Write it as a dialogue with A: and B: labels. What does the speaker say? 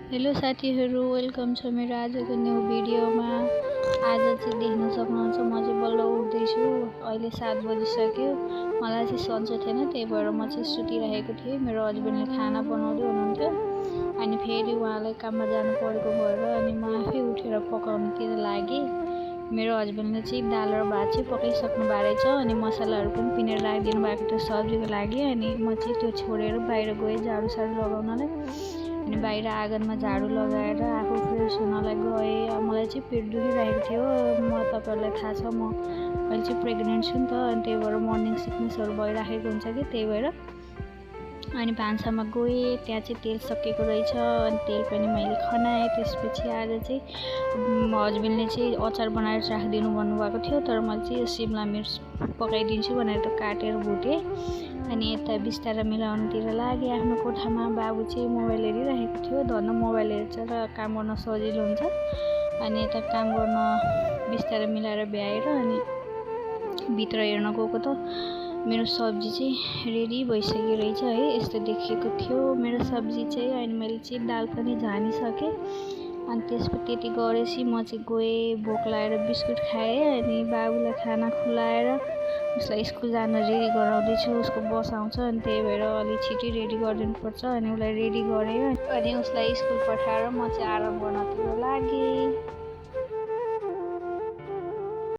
A: Hello साथीहरू, welcome छ मेरो आजको न्यू भिडियोमा। आज चाहिँ देख्न सक्नुहुन्छ म चाहिँ बल्ल उठ्दैछु। अहिले 7 बजिसक्यो। मलाई चाहिँ सन्चो थिएन, त्यही भएर म चाहिँ सुतिरहेको थिएँ। मेरो हस्बेन्डले खाना बनाउँदै हुनुहुन्थ्यो अनि फेरि उहाँलाई काममा जानु परेको भएर अनि म आफै उठेर पकाउनतिर लागेँ। मेरो हस्बेन्डले चाहिँ दाल र भात चाहिँ पकाइसक्नु भएको रहेछ अनि मसलाहरू पनि पिनेर राखिदिनु भएको थियो सब्जीको लागि। अनि म चाहिँ त्यो छोडेर बाहिर गएँ झाडु साडु लगाउनलाई। अनि बाहिर आँगनमा झाडु लगाएर आफू फ्रेस हुनलाई गएँ। मलाई चाहिँ पेट दुखिरहेको थियो। तपाईहरुलाई थाहा छ म अहिले चाहिँ प्रेग्नेन्ट छु नि त, अनि त्यही भएर मर्निङ सिकनेसहरू भइराखेको हुन्छ कि त्यही भएर। अनि भान्सामा गएँ, त्यहाँ चाहिँ तेल सकिएको रहेछ अनि तेल पनि मैले खनाएँ। त्यसपछि आज चाहिँ हस्बेन्डले चाहिँ अचार बनाएर राखिदिनु भन्नुभएको थियो, तर मैले चाहिँ सिमला मिर्च पकाइदिन्छु भनेर त काटेर भुटेँ। अनि यता बिस्तारा मिलाउनतिर लागेँ आफ्नो कोठामा। बाबु चाहिँ मोबाइल हेरिरहेको थियो। धन्न मोबाइल हेर्छ र काम गर्न सजिलो हुन्छ। अनि यता काम गर्न बिस्तारा मिलाएर भ्याएर अनि भित्र हेर्न गएको त मेरो सब्जी चाहिँ रेडी भइसक्यो रहेछ है। यस्तो देखिएको थियो मेरो सब्जी चाहिँ। अनि मैले चाहिँ दाल पनि झानिसकेँ। अनि त्यसपछि त्यति गरेपछि म चाहिँ गएँ, भोक लागेर बिस्कुट खाएँ। अनि बाबुलाई खाना खुलाएर उसलाई स्कुल जान रेडी गराउँदैछु। उसको बस आउँछ अनि त्यही भएर अलि छिटै रेडी गरिदिनुपर्छ। अनि उसलाई रेडी गरेँ अनि उसलाई स्कुल पठाएर म चाहिँ आराम गर्नतिर लागेँ।